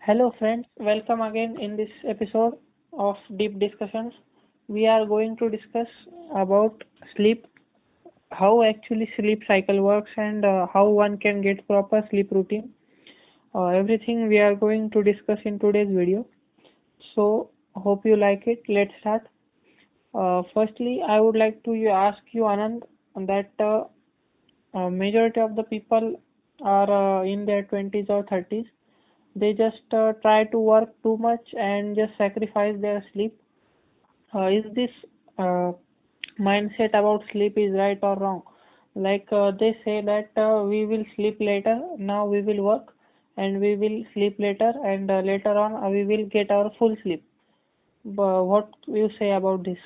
Hello, friends. Welcome again in this episode of Deep Discussions. We are going to discuss about sleep, how actually sleep cycle works, and how one can get proper sleep routine. Everything we are going to discuss in today's video. So, hope you like it. Let's start. Firstly, I would like to ask you, Anand, that majority of the people are in their 20s or 30s. They just try to work too much and just sacrifice their sleep. Is this uh, mindset about sleep is right or wrong? Like they say that we will sleep later, now we will work, and we will sleep later, and later on we will get our full sleep. What you say about this?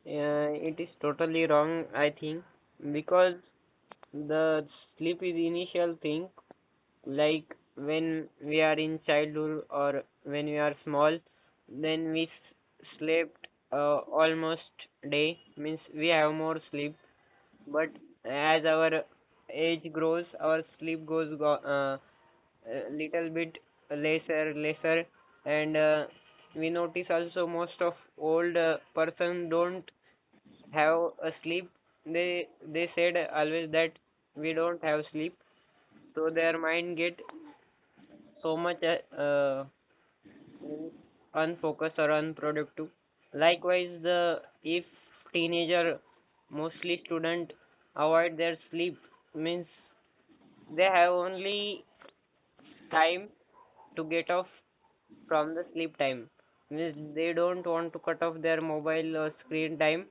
It is totally wrong, I think, because the sleep is initial thing, like when we are in childhood or when we are small, then we slept almost day, means we have more sleep, but as our age grows, our sleep goes a little bit lesser, and we notice also most of old person don't have a sleep. They said always that we don't have sleep, so their mind get so much means unfocused or unproductive. Likewise, the if teenager, mostly student, avoid their sleep, means they have only time to get off from the sleep time. Means they don't want to cut off their mobile or screen time.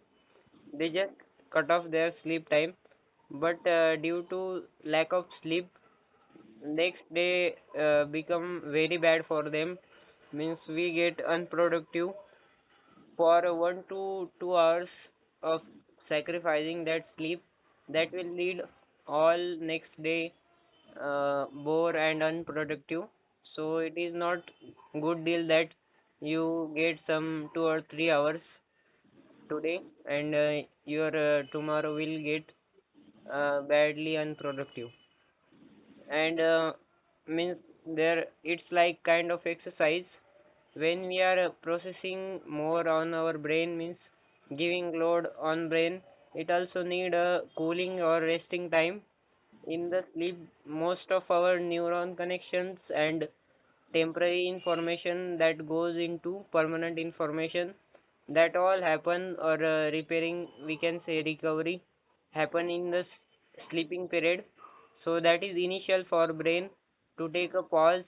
They just cut off their sleep time, but due to lack of sleep, next day become very bad for them. Means we get unproductive for 1 to 2 hours of sacrificing that sleep. That will lead all next day bore and unproductive. So it is not good deal that you get some 2 or 3 hours today, and your tomorrow will get badly unproductive. And means there it's like kind of exercise. When we are processing more on our brain, means giving load on brain, it also need a cooling or resting time. In the sleep, most of our neuron connections and temporary information that goes into permanent information, that all happen, or repairing, we can say recovery, happen in the sleeping period. So that is initial for brain to take a pause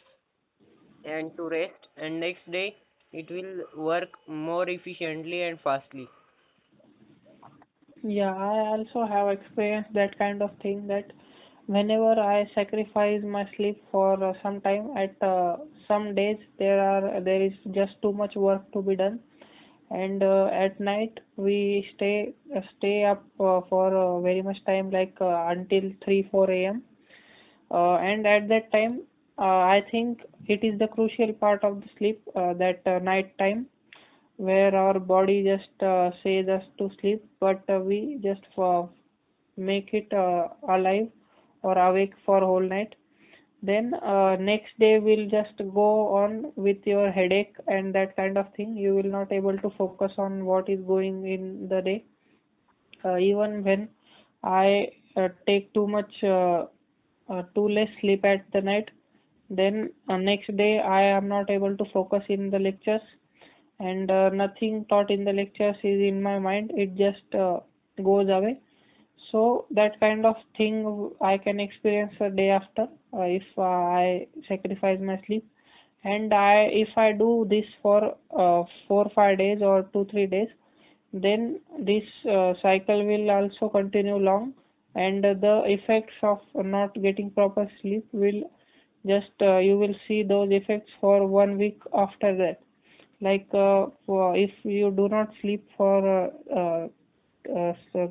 and to rest, and next day it will work more efficiently and fastly. Yeah, I also have experienced that kind of thing that whenever I sacrifice my sleep for some time, at some days there is just too much work to be done, and at night we stay up for very much time, like until 3 4 a.m. And at that time, I think it is the crucial part of the sleep, that night time where our body just says us to sleep, but we just make it alive or awake for whole night. Then next day will just go on with your headache and that kind of thing. You will not able to focus on what is going in the day. Even when I take too less sleep at the night, then next day I am not able to focus in the lectures, and nothing taught in the lectures is in my mind. It just goes away. So that kind of thing I can experience a day after, if I sacrifice my sleep. And if I do this for 4 5 days or 2 3 days, then this cycle will also continue long, and the effects of not getting proper sleep will just you will see those effects for 1 week after that. Like if you do not sleep for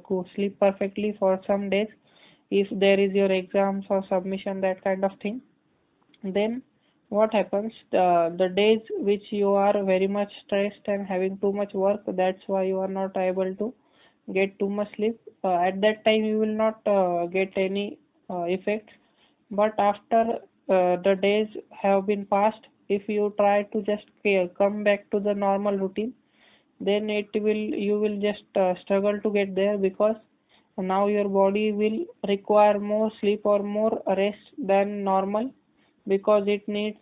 go sleep perfectly for some days, if there is your exams or submission, that kind of thing, then what happens, the days which you are very much stressed and having too much work, that's why you are not able to get too much sleep. At that time you will not get any effects, but after the days have been passed, if you try to just come back to the normal routine, then it will you will just struggle to get there, because now your body will require more sleep or more rest than normal, because it needs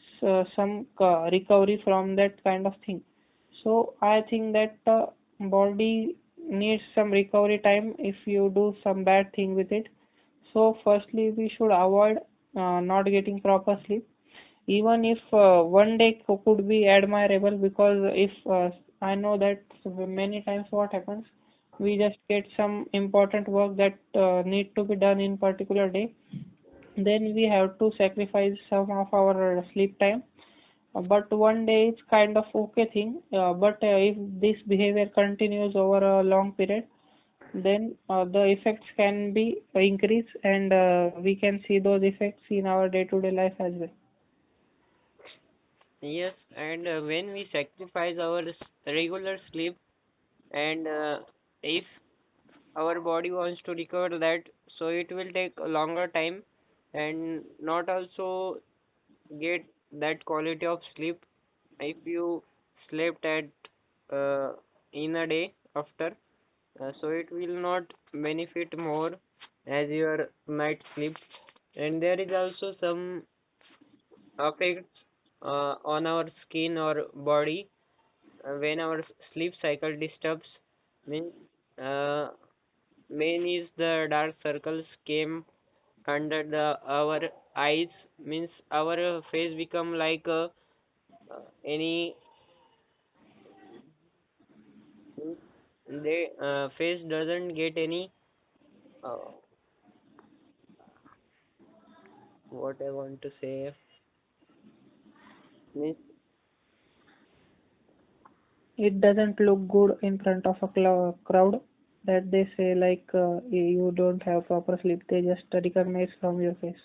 some recovery from that kind of thing. So I think that body needs some recovery time if you do some bad thing with it. So firstly we should avoid not getting proper sleep, even if one day could be admirable, because if I know that many times what happens, we just get some important work that need to be done in particular day, then we have to sacrifice some of our sleep time. But one day it's kind of okay thing, but if this behavior continues over a long period, then the effects can be increased, and we can see those effects in our day to day life as well. Yes, and when we sacrifice our regular sleep, and if our body wants to recover that, so it will take a longer time and not also get that quality of sleep if you slept at uh, in a day after, so it will not benefit more as your night sleep. And there is also some effects on our skin or body when our sleep cycle disturbs, means uh, main is the dark circles came under the our eyes, means our face become like any, means they face doesn't get any uh, what I want to say, means It doesn't look good in front of a crowd, that they say like you don't have proper sleep, they just recognize from your face.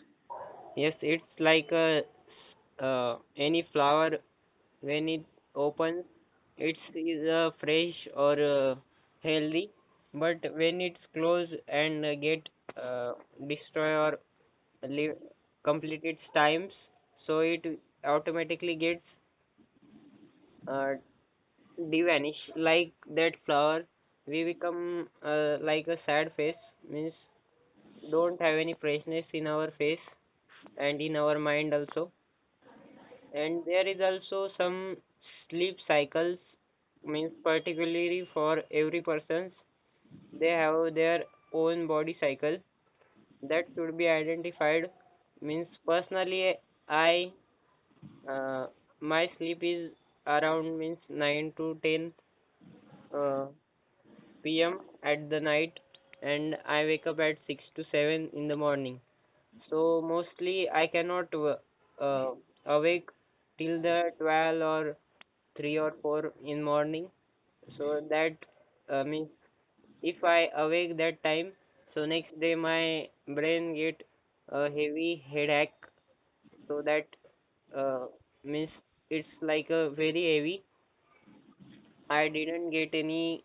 yes, it's like any flower when it opens, it is fresh or healthy, but when it's closed and get destroy or live complete its times, so it automatically gets uh, devanish like that flower. We become like a sad face, means don't have any freshness in our face and in our mind also. And there is also some sleep cycles, means particularly for every persons, they have their own body cycle that should be identified. Means personally I uh, my sleep is around means 9 to 10 uh, p.m. at the night, and I wake up at 6 to 7 in the morning. So mostly I cannot uh, awake till the 12 or 3 or 4 in morning. So that means if I awake that time, so next day my brain get a heavy headache. So that uh, means it's like a very heavy. I didn't get any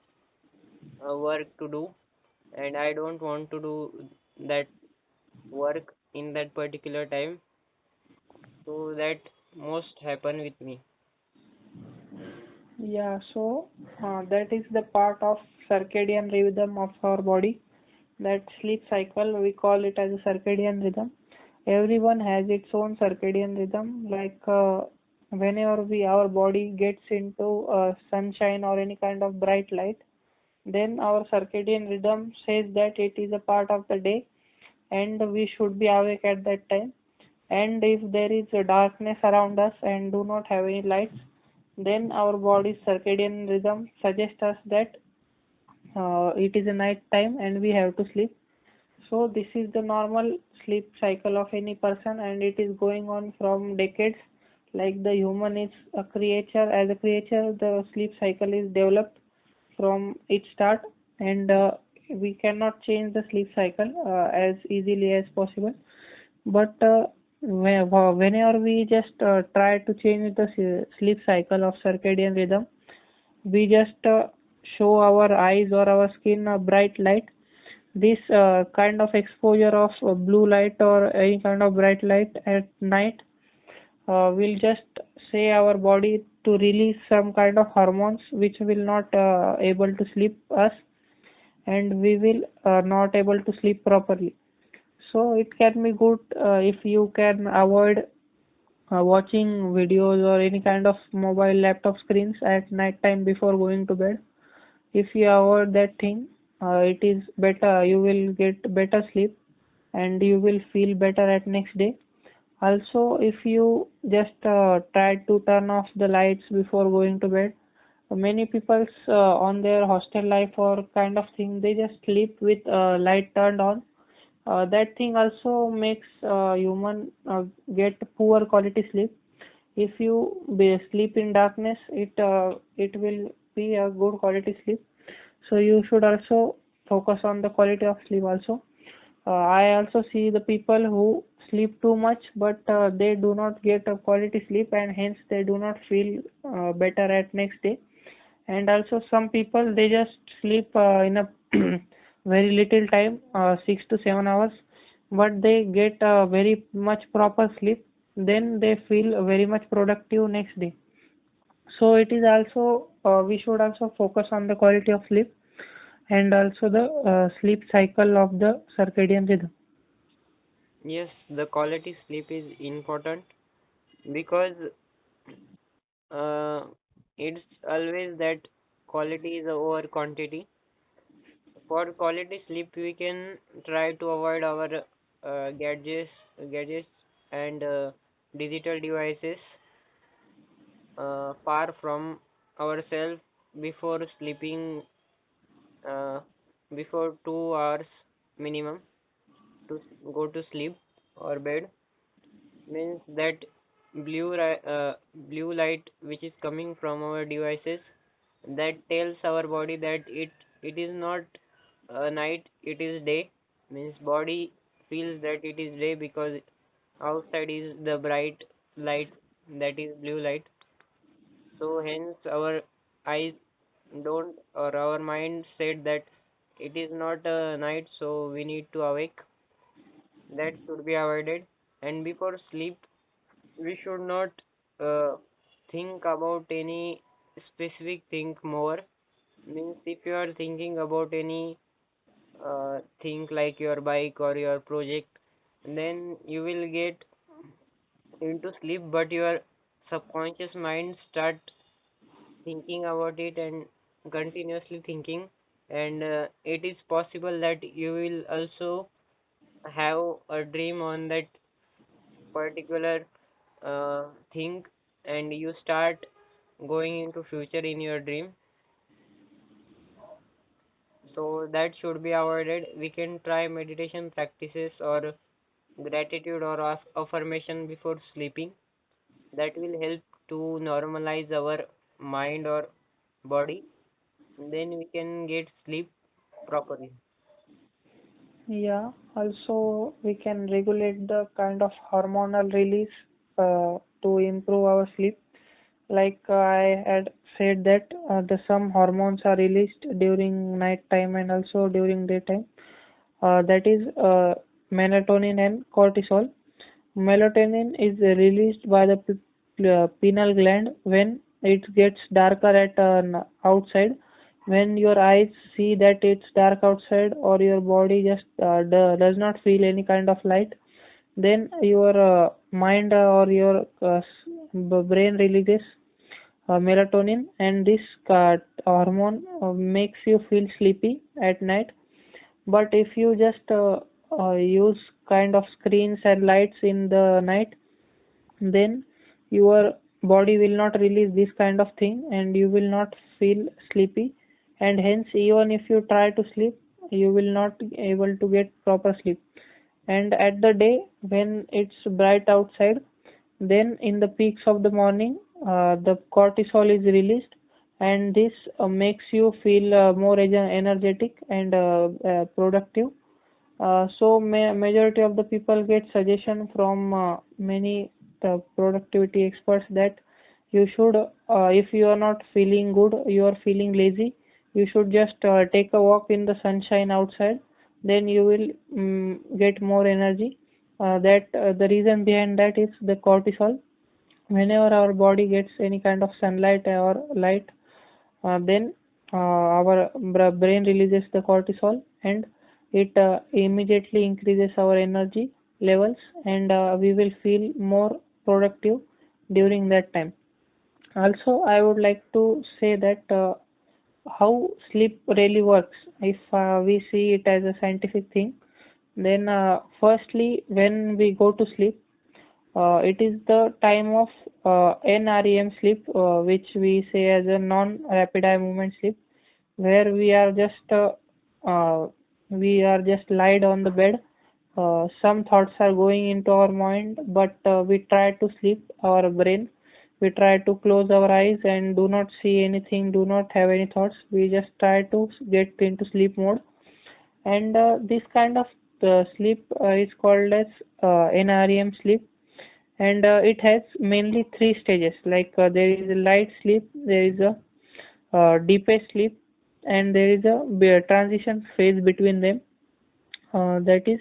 work to do, and I don't want to do that work in that particular time. So that most happen with me. Yeah, so that is the part of circadian rhythm of our body. That sleep cycle, we call it as a circadian rhythm. Everyone has its own circadian rhythm. Like whenever we our body gets into sunshine or any kind of bright light, then our circadian rhythm says that it is a part of the day and we should be awake at that time. And if there is a darkness around us and do not have any lights, then our body's circadian rhythm suggests us that it is a night time and we have to sleep. So this is the normal sleep cycle of any person, and it is going on from decades. Like the human is a creature, as a creature, the sleep cycle is developed from its start, and we cannot change the sleep cycle as easily as possible. But whenever we just try to change the sleep cycle of circadian rhythm, we just show our eyes or our skin a bright light. This kind of exposure of blue light or any kind of bright light at night will just say our body to release some kind of hormones which will not able to sleep us, and we will not able to sleep properly. So it can be good if you can avoid watching videos or any kind of mobile laptop screens at night time before going to bed. If you avoid that thing, it is better, you will get better sleep and you will feel better at next day. Also, if you just try to turn off the lights before going to bed, many people on their hostel life or kind of thing, they just sleep with light turned on. That thing also makes human get poor quality sleep. If you sleep in darkness, it will be a good quality sleep. So you should also focus on the quality of sleep also. I also see the people who sleep too much, but they do not get a quality sleep, and hence they do not feel better at next day. And also some people, they just sleep in a very little time, 6 to 7 hours, but they get very much proper sleep. Then they feel very much productive next day. So it is also we should also focus on the quality of sleep and also the sleep cycle of the circadian rhythm. Yes, the quality sleep is important because uh, it's always that quality is over quantity. For quality sleep, we can try to avoid our gadgets and digital devices far from ourselves before sleeping, uh, before 2 hours minimum to go to sleep or bed. Means that blue light which is coming from our devices, that tells our body that it is not night, it is day. Means body feels that it is day because outside is the bright light, that is blue light. So hence our eyes don't, or our mind said that it is not a night, so we need to awake. That should be avoided. And before sleep, we should not uh, think about any specific thing more. Means if you are thinking about any thing like your bike or your project, then you will get into sleep, but your subconscious mind start thinking about it and continuously thinking, and it is possible that you will also have a dream on that particular thing, and you start going into future in your dream. So that should be avoided. We can try meditation practices or gratitude or affirmation before sleeping. That will help to normalize our mind or body. Then we can get sleep properly. Yeah, also we can regulate the kind of hormonal release to improve our sleep. Like I had said that the some hormones are released during night time and also during daytime. That is melatonin and cortisol. Melatonin is released by the pineal gland when it gets darker at outside. When your eyes see that it's dark outside or your body just does not feel any kind of light, then your mind or your brain releases melatonin, and this hormone makes you feel sleepy at night. But if you just use kind of screens and lights in the night, then your body will not release this kind of thing and you will not feel sleepy, and hence even if you try to sleep, you will not able to get proper sleep. And at the day when it's bright outside, then in the peaks of the morning, the cortisol is released, and this makes you feel more energetic and productive. So majority of the people get suggestion from many productivity experts that you should, if you are not feeling good, you are feeling lazy, you should just take a walk in the sunshine outside. Then you will get more energy. That the reason behind that is the cortisol. whenever our body gets any kind of sunlight or light, then our brain releases the cortisol, and it immediately increases our energy levels, and we will feel more productive during that time. Also, I would like to say that how sleep really works. If we see it as a scientific thing, then firstly, when we go to sleep, it is the time of NREM sleep, which we say as a non-rapid eye movement sleep, where uh, we are just lied on the bed. Some thoughts are going into our mind, but we try to sleep our brain. We try to close our eyes and do not see anything, do not have any thoughts. We just try to get into sleep mode, and this kind of sleep is called as NREM sleep, and it has mainly three stages. Like there is a light sleep, there is a deepest sleep, and there is a transition phase between them, that is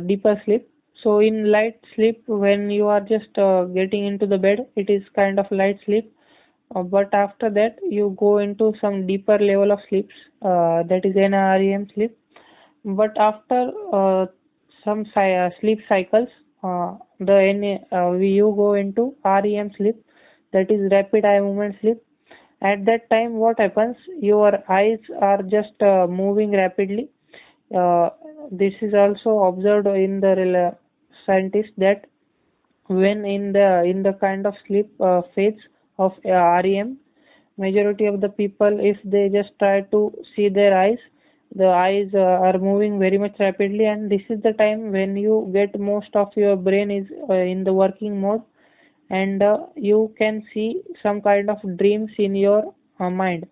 deeper sleep. So in light sleep, when you are just getting into the bed, it is kind of light sleep. But after that, you go into some deeper level of sleeps, that is NREM sleep. But after some sleep cycles, you go into REM sleep, that is rapid eye movement sleep. At that time, what happens? Your eyes are just moving rapidly. Uh, this is also observed in the scientists that when in the kind of sleep phase of REM, majority of the people, if they just try to see their eyes, the eyes are moving very much rapidly, and this is the time when you get most of your brain is in the working mode, and you can see some kind of dreams in your mind.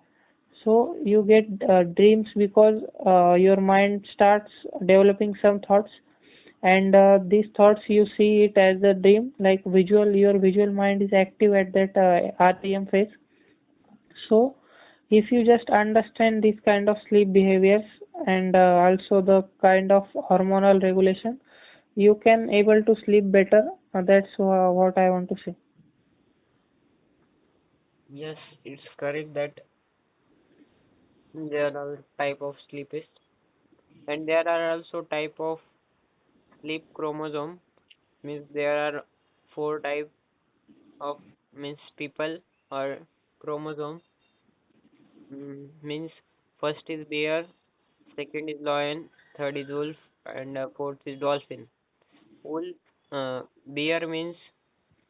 So you get dreams because your mind starts developing some thoughts, and these thoughts you see it as a dream, like your visual mind is active at that REM phase. So if you just understand this kind of sleep behaviors, and also the kind of hormonal regulation, you can able to sleep better. That's what I want to say. Yes, it's correct that there are type of sleepists, and there are also type of sleep chromosome. Means there are four type of means people or chromosome. Means first is bear, second is lion, third is wolf, and fourth is dolphin. Wolf, bear means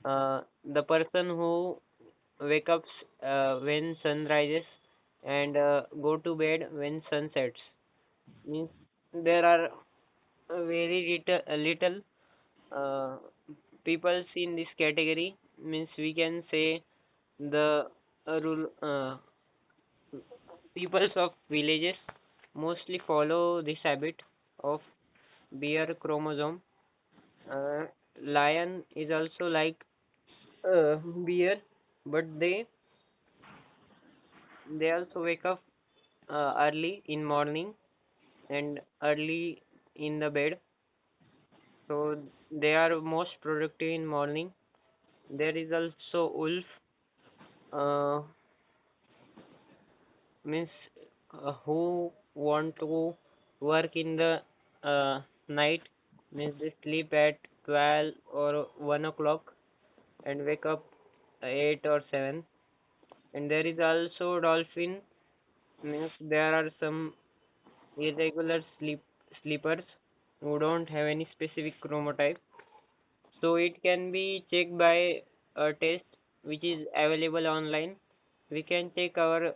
the person who wake up when sun rises and go to bed when sun sets. Means there are little uh, people in this category. Means we can say the rule peoples of villages mostly follow this habit of bear chromosome. Uh, Lion is also like bear, but they also wake up early in morning and early in the bed, so they are most productive in morning. There is also wolf, uh, means who want to work in the night, means they sleep at 12 or 1 o'clock and wake up 8 or 7. And there is also dolphin, means there are some irregular sleepers who don't have any specific chromotype. So it can be checked by a test which is available online. We can check our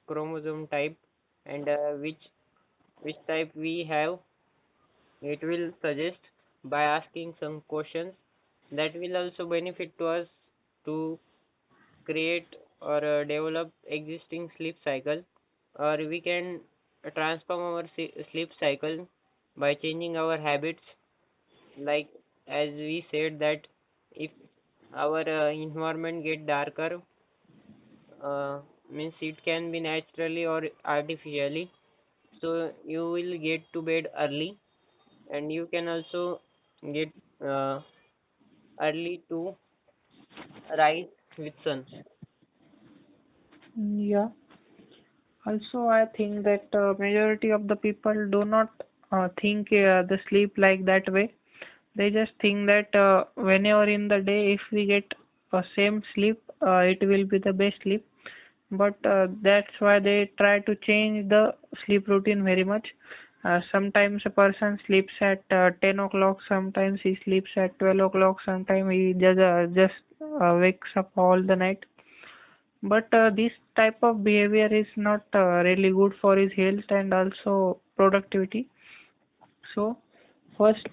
chromosome type and which type we have. It will suggest by asking some questions that will also benefit to us to create or develop existing sleep cycle, or we can transform our sleep cycle by changing our habits. Like as we said that if our environment get darker, means it can be naturally or artificially, so you will get to bed early, and you can also get uh, early too. rise with sun. Yeah. Also, I think that majority of the people do not think the sleep like that way. They just think that whenever in the day, if we get same sleep, it will be the best sleep. But that's why they try to change the sleep routine very much. Sometimes a person sleeps at 10 o'clock, sometimes he sleeps at 12 o'clock, sometimes he just wakes up all the night. But this type of behavior is not really good for his health and also productivity. So, first,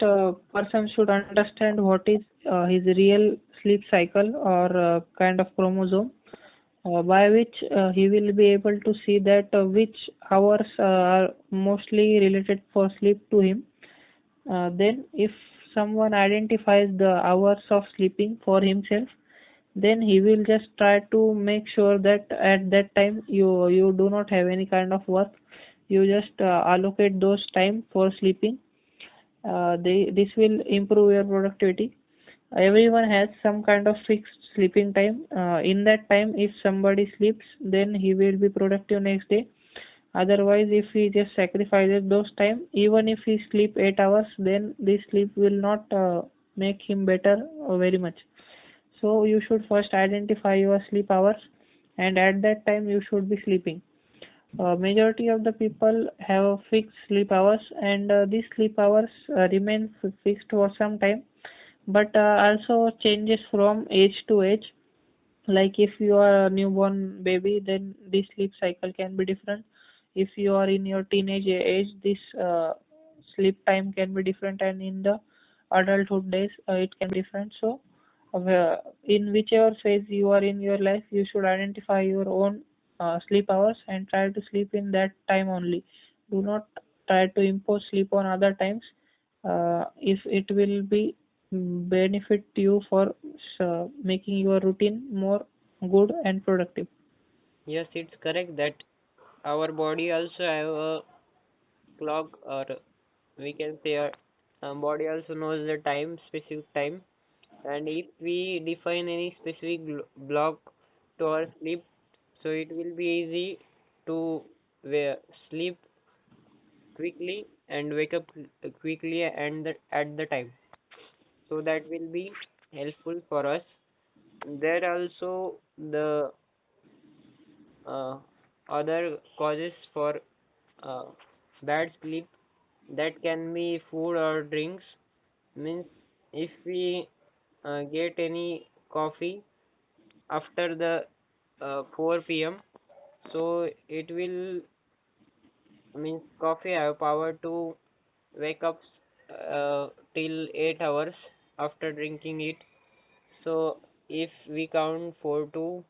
person should understand what is his real sleep cycle or kind of chromosome, by which he will be able to see that which hours are mostly related for sleep to him. Then, if someone identifies the hours of sleeping for himself, then he will just try to make sure that at that time you do not have any kind of work. You just allocate those time for sleeping. This will improve your productivity. Everyone has some kind of fixed sleeping time. In that time, if somebody sleeps, then he will be productive next day. Otherwise, if he just sacrifices those time, even if he sleep 8 hours, then this sleep will not make him better very much. So you should first identify your sleep hours, and at that time you should be sleeping. Majority of the people have fixed sleep hours, and these sleep hours remain fixed for some time, but also changes from age to age. Like if you are a newborn baby, then the sleep cycle can be different. If you are in your teenage age, this sleep time can be different, and in the adulthood days, it can be different. So, in whichever phase you are in your life, you should identify your own sleep hours and try to sleep in that time only. Do not try to impose sleep on other times. If it will be benefit you for making your routine more good and productive. Yes, it's correct that our body also have a clock, or we can say our body also knows the time, specific time. And if we define any specific block to our sleep, so it will be easy to sleep quickly and wake up quickly and at the time. So that will be helpful for us. There also the uh, other causes for uh, bad sleep, that can be food or drinks. Means if we get any coffee after the 4 p.m., so it will, means coffee have power to wake up till 8 hours after drinking it. So if we count 4 to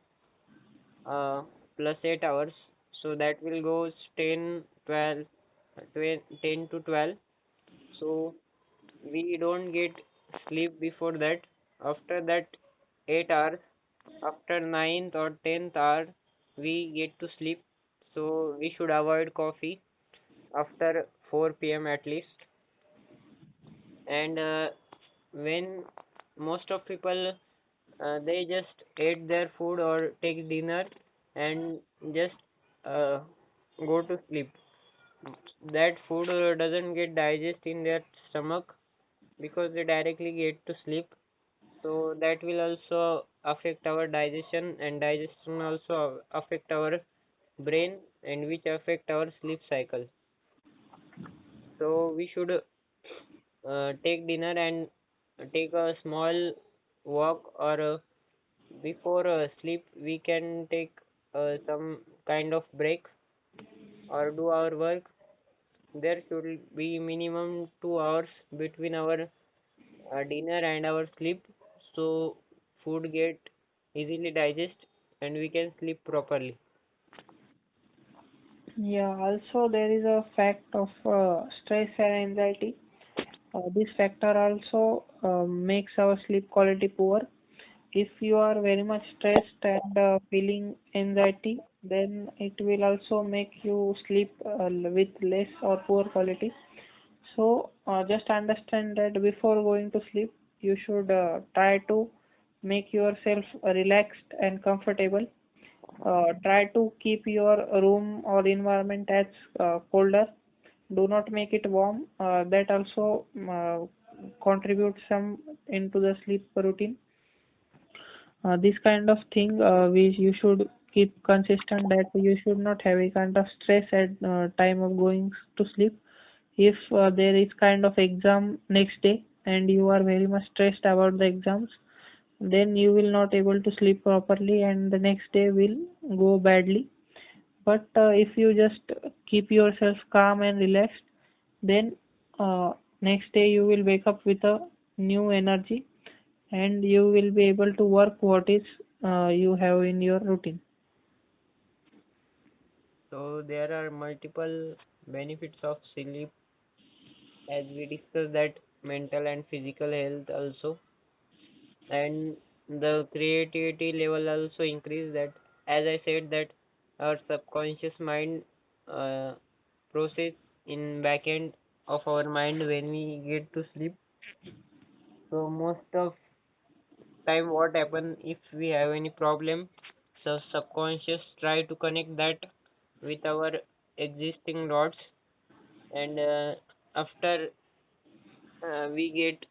plus 8 hours, so that will go 10, 12, 10 to 12. So we don't get sleep before that. After that 8 hours, after ninth or 10th hour, we get to sleep. So we should avoid coffee after 4 p.m. at least. And when most of people they just ate their food or take dinner and just uh, go to sleep, that food doesn't get digest in their stomach because they directly get to sleep. So that will also affect our digestion, and digestion also affect our brain, and which affect our sleep cycle. So we should take dinner and take a small walk, or before sleep we can take some kind of break or do our work. There should be minimum 2 hours between our dinner and our sleep, so food get easily digest and we can sleep properly. Yeah, also there is a fact of stress and anxiety. This factor also makes our sleep quality poor. If you are very much stressed and feeling anxiety, then it will also make you sleep with less or poor quality. So just understand that before going to sleep, you should try to make yourself relaxed and comfortable. Try to keep your room or environment as colder. Do not make it warm. That also contributes some into the sleep routine. This kind of thing which you should keep consistent, that you should not have a kind of stress at time of going to sleep. If there is kind of exam next day and you are very much stressed about the exams, then you will not able to sleep properly and the next day will go badly. But if you just keep yourself calm and relaxed, then next day you will wake up with a new energy and you will be able to work what is you have in your routine. So there are multiple benefits of sleep, as we discussed that mental and physical health also, and the creativity level also increase. That, as I said, that our subconscious mind uh, process in back end of our mind when we get to sleep. So most of time what happen if we have any problem, so subconscious try to connect that with our existing dots, and after we get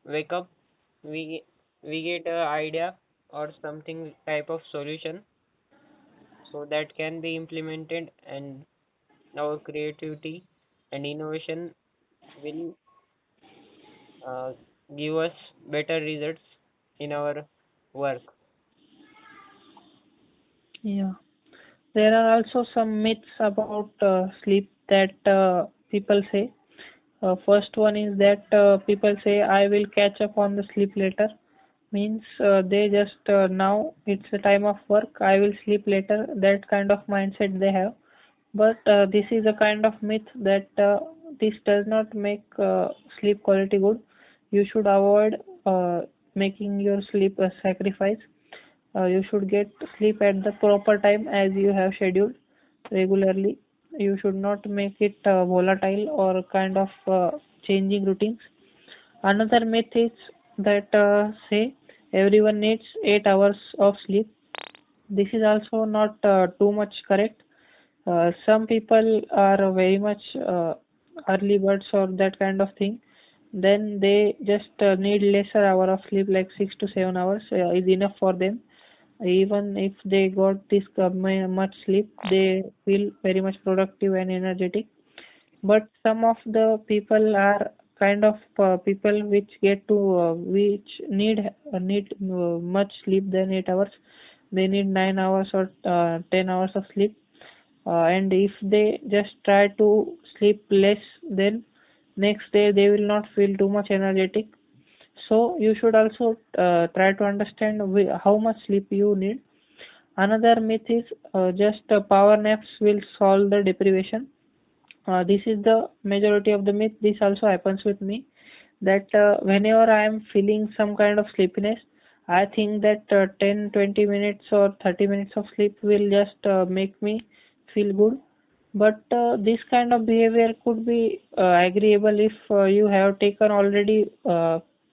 wake up, we we get a idea or something type of solution, so that can be implemented, and our creativity and innovation will uh, give us better results in our work. Yeah. There are also some myths about sleep that people say. First one is that people say I will catch up on the sleep later. Means they just now it's the time of work. I will sleep later. That kind of mindset they have. But this is a kind of myth that this does not make sleep quality good. You should avoid making your sleep a sacrifice. You should get sleep at the proper time as you have scheduled regularly. You should not make it volatile or kind of changing routines. Another myth is that say everyone needs 8 hours of sleep. This is also not too much correct. Some people are very much early birds or that kind of thing. Then they just need lesser hour of sleep, like 6 to 7 hours is enough for them. Even if they got this much sleep, they feel very much productive and energetic. But some of the people are kind of people which get to which need much sleep than 8 hours. They need 9 hours or 10 hours of sleep, and if they just try to sleep less, then next day they will not feel too much energetic. So you should also try to understand how much sleep you need. Another myth is just power naps will solve the deprivation. This is the majority of the myth. This also happens with me, that whenever I am feeling some kind of sleepiness, I think that 10, 20 minutes or 30 minutes of sleep will just make me feel good. But this kind of behavior could be agreeable if you have taken already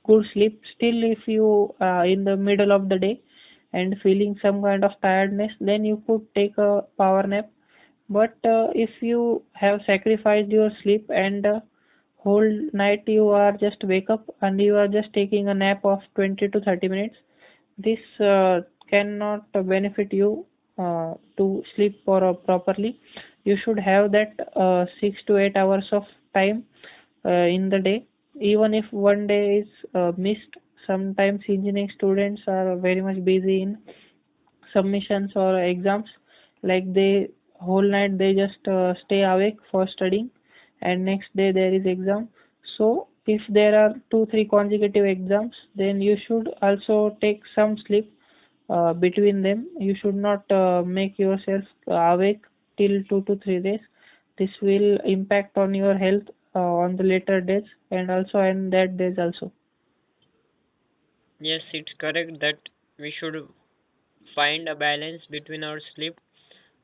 good sleep. Still, if you in the middle of the day and feeling some kind of tiredness, then you could take a power nap. But if you have sacrificed your sleep and whole night you are just wake up and you are just taking a nap of 20 to 30 minutes, this cannot benefit you to sleep properly. You should have that 6 to 8 hours of time in the day. Even if one day is missed, sometimes engineering students are very much busy in submissions or exams, like they whole night they just stay awake for studying and next day there is exam. So if there are 2 3 consecutive exams, then you should also take some sleep between them. You should not make yourself awake till 2 to 3 days. This will impact on your health on the later days and also on that days also. Yes, it's correct that we should find a balance between our sleep,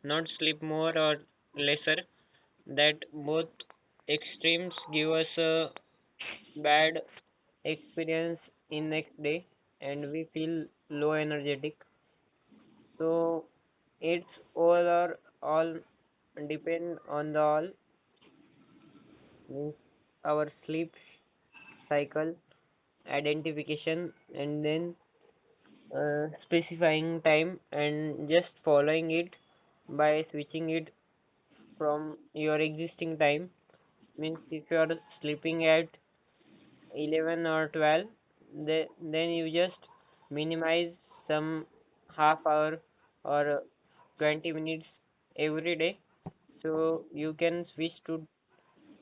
not sleep more or lesser. That both extremes give us a bad experience in next day. and we feel low energetic. So it's all depend on the all means our sleep cycle identification, and then specifying time and just following it by switching it from your existing time. Means if you are sleeping at 11 or 12, then you just minimize some half hour or 20 minutes every day. So you can switch to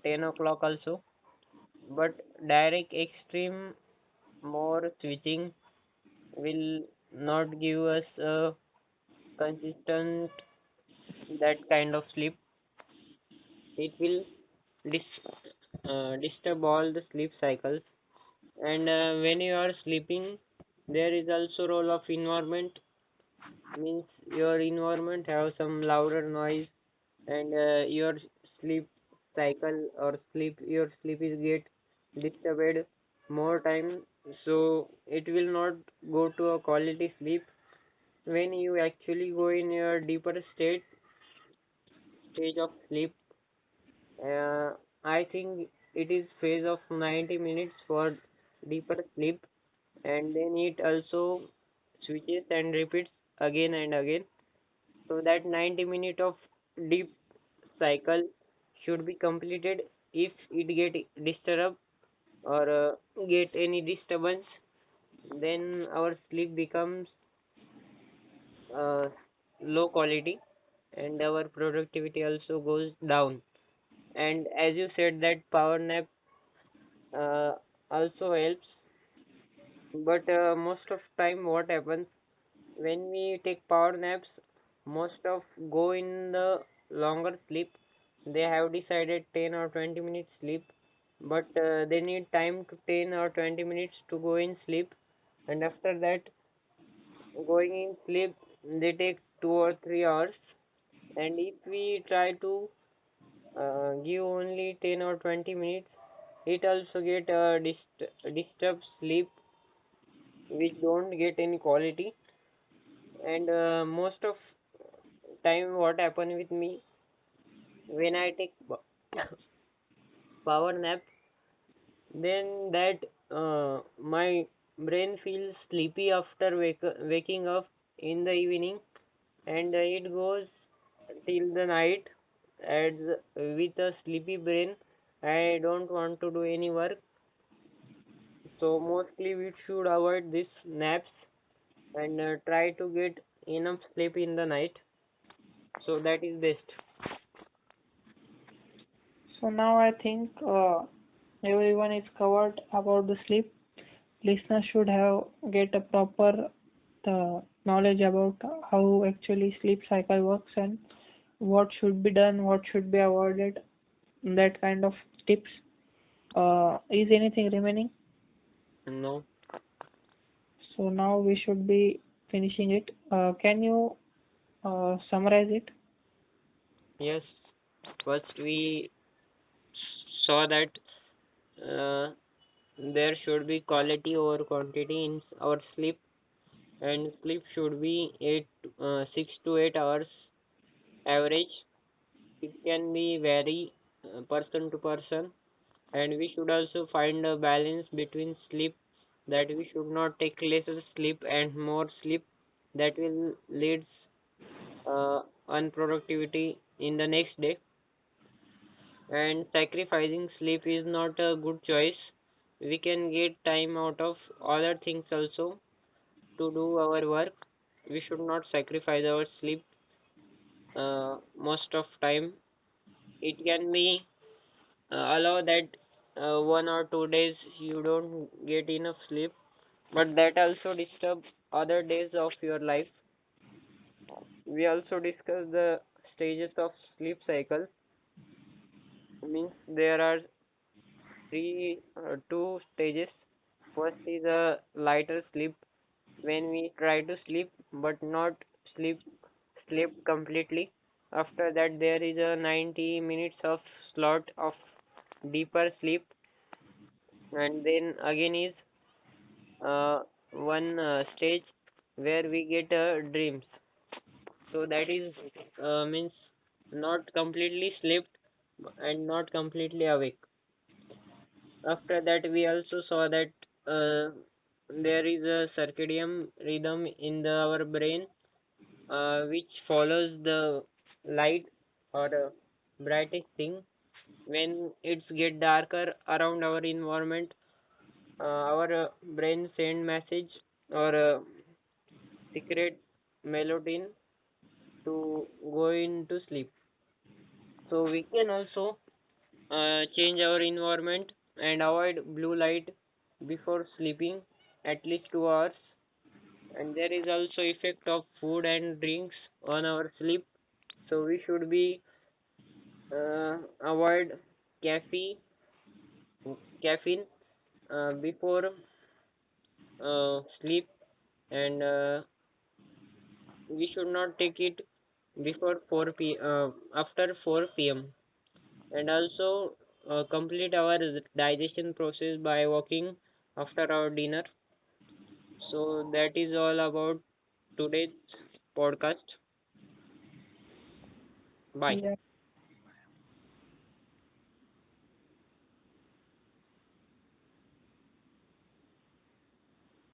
10 o'clock also. But direct extreme more switching will not give us a consistent that kind of sleep. It will disturb all the sleep cycles. And when you are sleeping, there is also role of environment. Means your environment have some louder noise, and your sleep cycle or sleep is get disturbed more time. So it will not go to a quality sleep. When you actually go in your deeper stage of sleep, uh, I think it is phase of 90 minutes for deeper sleep, and then it also switches and repeats again and again. So that 90 minute of deep cycle should be completed. If it get disturbed or get any disturbance, then our sleep becomes uh, low quality, and our productivity also goes down. And as you said that power nap uh, also helps, but most of time what happens when we take power naps, most of go in the longer sleep. They have decided 10 or 20 minutes sleep, but they need time to 10 or 20 minutes to go in sleep, and after that going in sleep they take 2 or 3 hours. And if we try to give only 10 or 20 minutes, it also get disturbed sleep which don't get any quality. And most of time what happen with me when I take power nap, then that my brain feels sleepy after waking up in the evening, and it goes till the night. As with a sleepy brain, I don't want to do any work. So mostly we should avoid these naps and try to get enough sleep in the night. So that is best. So now I think everyone is covered about the sleep. Listeners should have get a proper knowledge about how actually sleep cycle works and what should be done, what should be avoided, that kind of tips. Is anything remaining? No. So now we should be finishing it. Can you summarize it? Yes. First we saw that uh, there should be quality over quantity in our sleep, and sleep should be 6 to 8 hours average. It can be vary person to person, and we should also find a balance between sleep, that we should not take lesser sleep and more sleep, that will leads unproductivity in the next day. And sacrificing sleep is not a good choice. We can get time out of other things also to do our work. We should not sacrifice our sleep most of time. It can be allow that 1 or 2 days you don't get enough sleep, but that also disturb other days of your life. We also discuss the stages of sleep cycle. Means there are two stages. First is a lighter sleep, when we try to sleep but not sleep sleep completely. After that there is a 90 minutes of slot of deeper sleep, and then again is uh, one stage where we get dreams. So that is means not completely slept and not completely awake. After that, we also saw that there is a circadian rhythm in our brain which follows the light or brightest thing. When it's get darker around our environment, our brain send message or secret melatonin to go into sleep. So we can also change our environment and avoid blue light before sleeping at least 2 hours. And there is also effect of food and drinks on our sleep. So we should be avoid caffeine caffeine before sleep, and we should not take it before 4 after 4 p.m. and also complete our digestion process by walking after our dinner. So that is all about today's podcast. Bye. Yeah.